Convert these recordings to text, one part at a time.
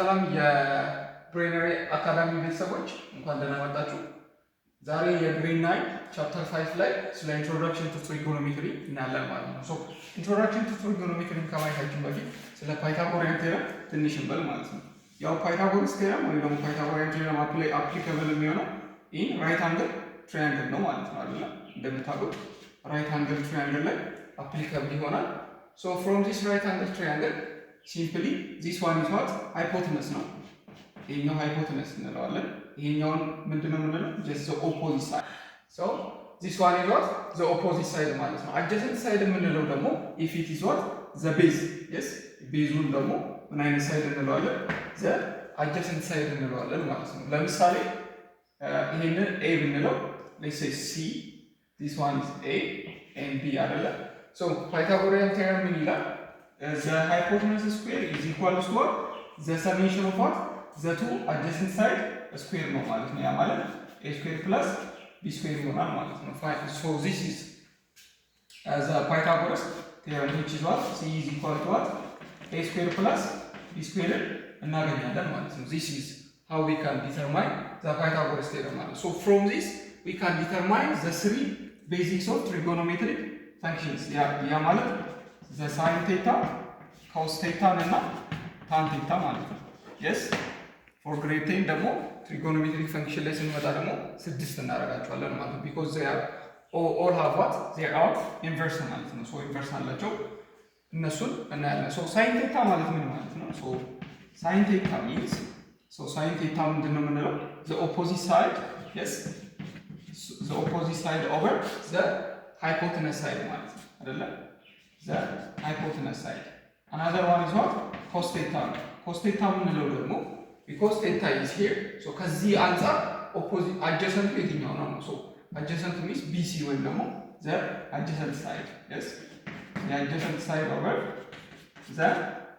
ሰላም የብሬነሪ አካዳሚ ቤተሰቦች እንኳን ደህና መጣችሁ። ዛሬ የግሬድ 9 ቻፕተር 5 ላይ ስለ ኢንትሮዳክሽን ቱ ትሪጎኖሜትሪ እናያለን ማለት ነው። ሶ ኢንትሮዳክሽን ቱ ትሪጎኖሜትሪ ከማየታችን በፊት ስለ ፓይታጎሪያን ቴረም ትንሽ እንበል ማለት ነው። ያው ፓይታጎረስ ቴረም ወይ ደግሞ ፓይታጎሪያን ቴረም አፕሊካብል የሚሆነው ኢን ራይት አንግል ትራያንግል ነው ማለት ነው አይደል? እንደምታውቁት ራይት አንግል ትራያንግል ላይ አፕሊካብል ይሆናል። ሶ ፍሮም ዚስ ራይት አንግል ትራያንግል ሲምፕሊ ዚስ ዋን ኢዝ ዋት ሃይፖቴነስ ነው። ይሄኛው ሃይፖቴነስ እንለዋለን። ይሄኛውን ምንድነው የምንለው? ጀስት ዘ ኦፖዚት ሳይድ። ሶ ዚስ ዋን ኢዝ ዋት ዘ ኦፖዚት ሳይድ ማለት ነው። አጀሰንት ሳይድ የምንለው ደግሞ ኢፍ ኢት ኢዝ ዋት ዘ ቤዝ የስ ቤዙን ደግሞ ምን አይነት ሳይድ እንለዋለን? ዘ አጀሰንት ሳይድ እንለዋለን ማለት ነው። ለምሳሌ ይሄንን ኤ ብንለው ሌትስ ሴይ ሲ ዚስ ዋን ኢዝ ኤ ኤንድ ቢ አይደለ? ሶ ፓይታጎሪያን ቴረም ምን ይላል? The hypotenuse square is equal to what? The summation of what? The two adjacent side square ነው ማለት ነው። ያ ማለት a square plus b square ይሆናል ማለት ነው። So this is the Pythagoras theorem which is what? C is equal to what? a square plus b square እናገኛለን ማለት ነው። This is how we can determine the Pythagoras theorem ማለት ነው። So from this we can determine the three basics of trigonometric functions. ያ ማለት the sin theta, cos theta እና tan theta ማለት ነው። yes for grade 10 ደግሞ trigonometric function ላይ ስንመጣ ደግሞ 6 እናደርጋቸዋለን ማለት ነው። because they are all have what they are inverse ማለት ነው። so inverse አላቸው እነሱን እናያለን። so sin theta ማለት ምን ማለት ነው? so sin theta means sin theta ምንድነው የምንለው? the opposite side yes the opposite side over the hypotenuse side ማለት ነው አይደለ? the hypotenuse side. Another one is what? Cos theta. Cos theta የምንለው ደግሞ because theta is here so ከዚህ አንፃር opposite adjacent የትኛው ነው? so adjacent means BC ወይም ደግሞ the adjacent side. yes the adjacent side over the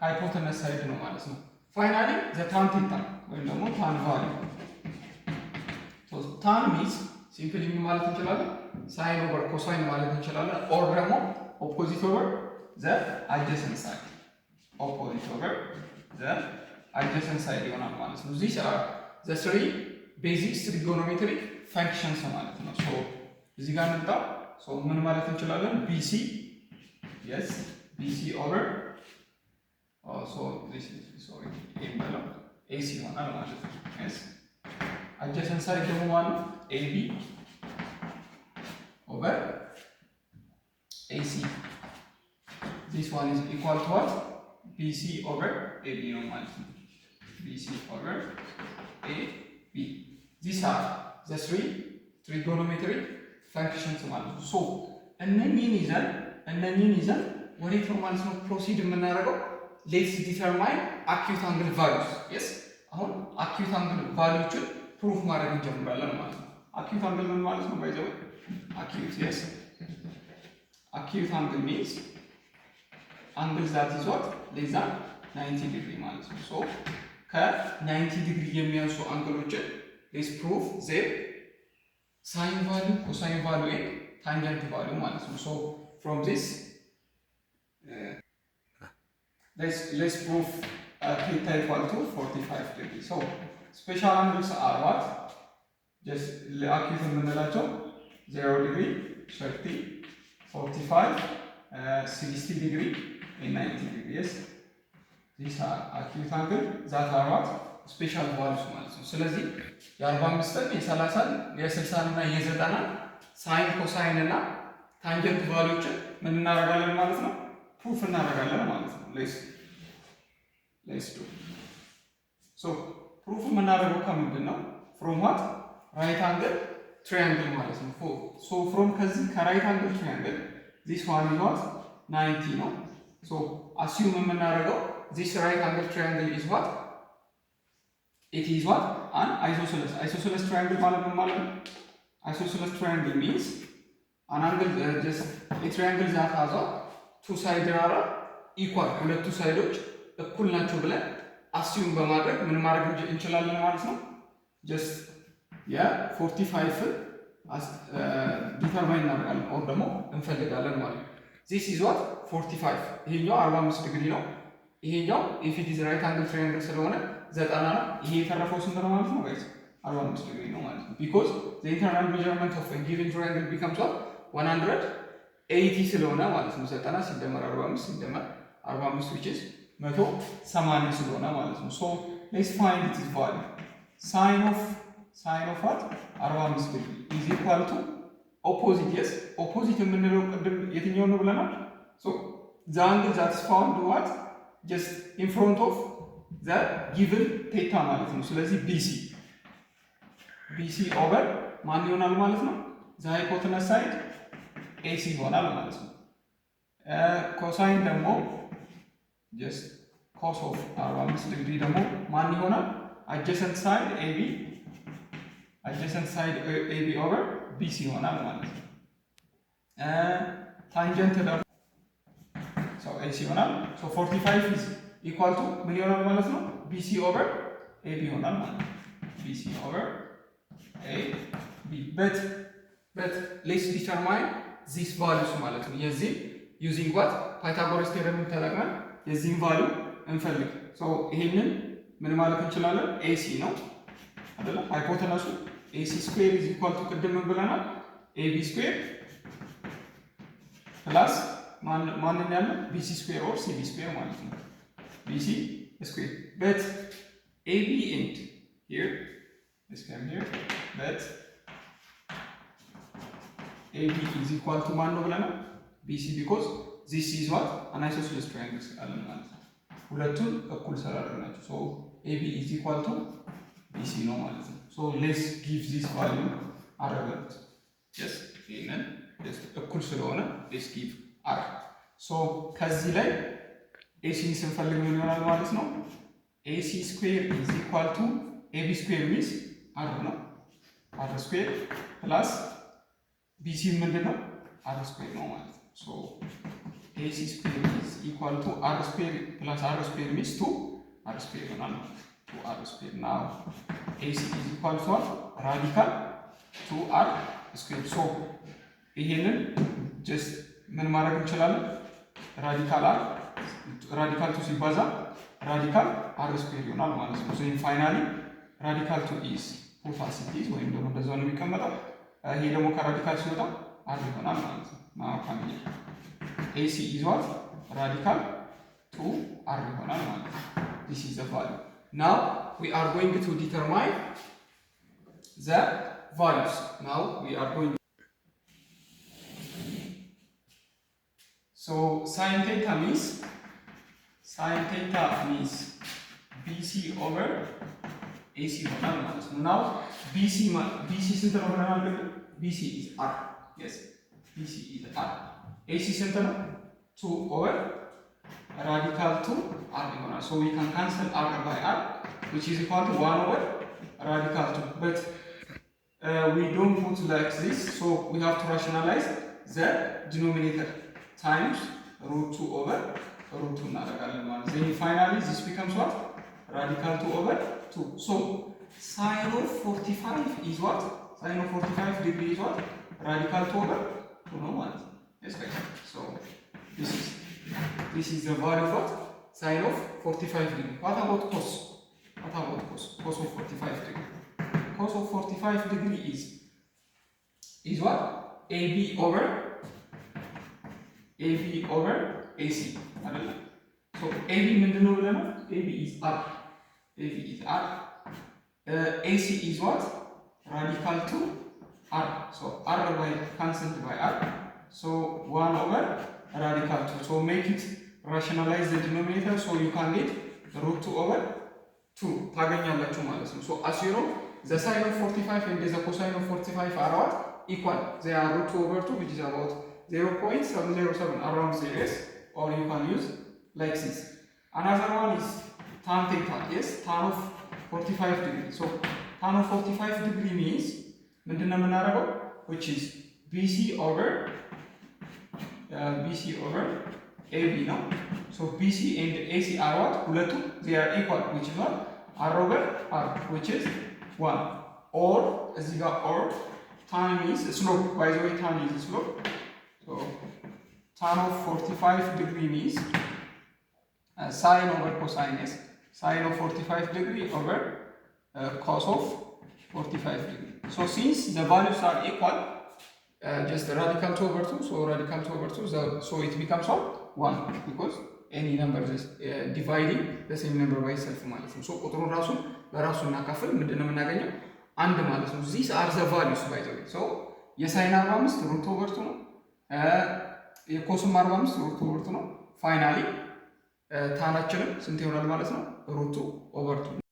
hypotenuse side ነው ማለት ነው። finally the tan theta ወይም ደግሞ tan value. so tan means simply ምን ማለት እንችላለን? sin over cosine ማለት እንችላለን or ደግሞ opposite over the adjacent side. Opposite over the adjacent side ይሆናል ማለት ነው። These are the three basic trigonometric functions ማለት ነው። so እዚህ ጋር እንጣ so ምን ማለት እንችላለን? BC yes BC over so this is sorry AC ይሆናል ማለት ነው። yes adjacent side ደግሞ ማለት AB over AC. This one is equal to what? BC over AB ነው ማለት ነው። BC over AB. These are the three trigonometric functions ማለት ነው። so እነኚህን ይዘን ወዴት ነው ማለት ነው ፕሮሲድ የምናደርገው? let's determine acute angle values. yes አሁን acute angle valueዎችን ፕሩፍ ማድረግ እንጀምራለን ማለት ነው። acute angle ምን ማለት ነው? by the way acute yes acute angle means angle that is what less than 90 degree ማለት ነው። so ከ90 ዲግሪ የሚያንሱ አንግሎችን let's prove their sin value, cosine value and tangent value ማለት ነው። so from this let's prove theta equal to 45 degree. so special angles are what? just acute የምንላቸው 0 degree 30 45 60 degree and 90 degree. yes these are acute angle that are what special values ማለት ነው። ስለዚህ የ45 የ30 የ60 እና የ90 ሳይን ኮሳይን እና ታንጀንት ቫልዩዎችን ምን እናደርጋለን ማለት ነው? ፕሩፍ እናደርጋለን ማለት ነው። let's do so ፕሩፍ የምናደርገው ከምንድን ነው? from what right angle triangle ማለት ነው። so from ከዚህ ከራይት አንግል triangle this one is what 90 ነው። so assume የምናደርገው this right angle triangle is what it is what an isosceles triangle ማለት ነው ማለት ነው። isosceles triangle means an angle just a triangle that has two sides are equal ሁለቱ ሳይዶች እኩል ናቸው ብለን assume በማድረግ ምን ማድረግ እንችላለን ማለት ነው። just የ45 ዲተርማይን እናደርጋለን or ደግሞ እንፈልጋለን ማለት ነው። this is what 45 ይሄኛው 45 ዲግሪ ነው። ይሄኛው if it is right angle triangle ስለሆነ 90 ነው። ይሄ የተረፈው ስንት ነው ማለት ነው ጋይስ? 45 ዲግሪ ነው ማለት ነው። ቢኮዝ the internal measurement of a given triangle becomes what 180 ስለሆነ ማለት ነው። 90 ሲደመር 45 ሲደመር 45 which is 180 ስለሆነ ማለት ነው። so let's find its value. sin of what 45 ዲግሪ is equal to opposite. yes opposite የምንለው ቅድም የትኛው ነው ብለናል? so the angle that is found what just in front of the given theta ማለት ነው። ስለዚህ BC over ማን ይሆናል ማለት ነው? the hypotenuse side AC ይሆናል ማለት ነው። ኮሳይን ደግሞ just cos of 45 ዲግሪ ደግሞ ማን ይሆናል? adjacent side AB over BC ይሆናል ማለት ነው። ታንጀንት ደግሞ so AC ይሆናል። so 45 is equal to ምን ይሆናል ማለት ነው? BC over AB ይሆናል ማለት ነው። BC over AB but let's determine this values ማለት ነው። የዚህ using what Pythagoras theorem ተጠቅመን የዚህን value እንፈልግ። so ይሄንን ምን ማለት እንችላለን? AC ነው አይደል? ሃይፖተነሱ AC square is equal to ቅድም ምን ብለናል? AB square plus ማንን ያለው BC square or CB square ማለት ነው። BC square but AB and here let's come here but AB is equal to ማን ነው ብለናል? BC because this is what an isosceles triangle ስላለን ማለት ነው። ሁለቱን እኩል ስላደረግናቸው so AB is equal to BC ነው ማለት ነው። so let's give this value አረጋግጥ yes ይሄንን እኩል ስለሆነ let's give R so ከዚህ ላይ AC ስንፈልግ ምን ይሆናል ማለት ነው? AC square is equal to AB square means R ነው R square plus BC ምንድነው? R square ነው ማለት ነው። so AC square is equal to R square plus R square means 2 R square ይሆናል ማለት ነው። 2 R square now AC is equal to radical 2R square so ይሄንን just ምን ማድረግ እንችላለን? ራዲካል ቱ ሲባዛ ራዲካል R ስኩዌር ይሆናል ማለት ነው። so finally radical 2 is ፖታሲቲዝ ወይም ደግሞ እንደዛው ነው የሚቀመጠው። ይሄ ደግሞ ከራዲካል ሲወጣ R ይሆናል ማለት ነው። now come here AC is what radical 2R ይሆናል ማለት ነው። this is the value. now we are going to determine the values. now we are going so sin theta means BC over AC ይሆናል ማለት ነው። now BC ስንት ነው ብለናል? BC is R. yes BC is R. AC ስንት ነው? 2 over radical 2 R ይሆናል so we can cancel R by R which is equal to 1 over radical 2 but we don't put like this so we have to rationalize the denominator times root 2 over root 2 እናደርጋለን ማለት ነው። then finally this becomes what radical 2 over 2 so sin of 45 is what sin of 45 degree is what radical 2 over 2 ነው ማለት ነው። yes guys so this is the value of what sin of 45 degree. what about cos of 45 degree? cos of 45 degree is what AB over AC አይደል? so AB ምንድነው ብለናል? AB is R. AC is what radical 2 R. so R by cancelled by R so 1 over radical 2 so make it rationalize the denominator so you can get root 2 over 2 ታገኛላችሁ ማለት ነው። so as you know the sin of 45 and the cosine of 45 are what equal. they are root 2 over 2 which is about 0.707 around series or you can use like this. another one is tan theta. yes tan of 45 degree so tan of 45 degree means ምንድነው የምናደርገው? which is BC over AB ነው so BC and AC are what ሁለቱ they are equal which is what R over R which is 1 or እዚህ ጋር or tan means slope by the way tan is slope so tan of 45 degree means sine over cosine is ሳይን ኦፍ 45 ዲግሪ ኦቨር ኮስ ኦፍ 45 ዲግሪ። ሶ ሲንስ ዘ ቫሉስ አር ኢኳል just radical 2 over 2, so radical 2 over 2, so it becomes what? 1, because any number is dividing the same number by itself ማለት ነው። ሶ ቁጥሩን ራሱን በራሱ እናካፍል ምንድነው የምናገኘው? አንድ ማለት ነው። these are the values by the way. so የሳይን 45 ሩት ኦቨር 2 ነው። የኮስም 45 ሩት ኦቨር 2 ነው። ፋይናሊ ታናችንም ስንት ይሆናል ማለት ነው? ሩት ኦቨር 2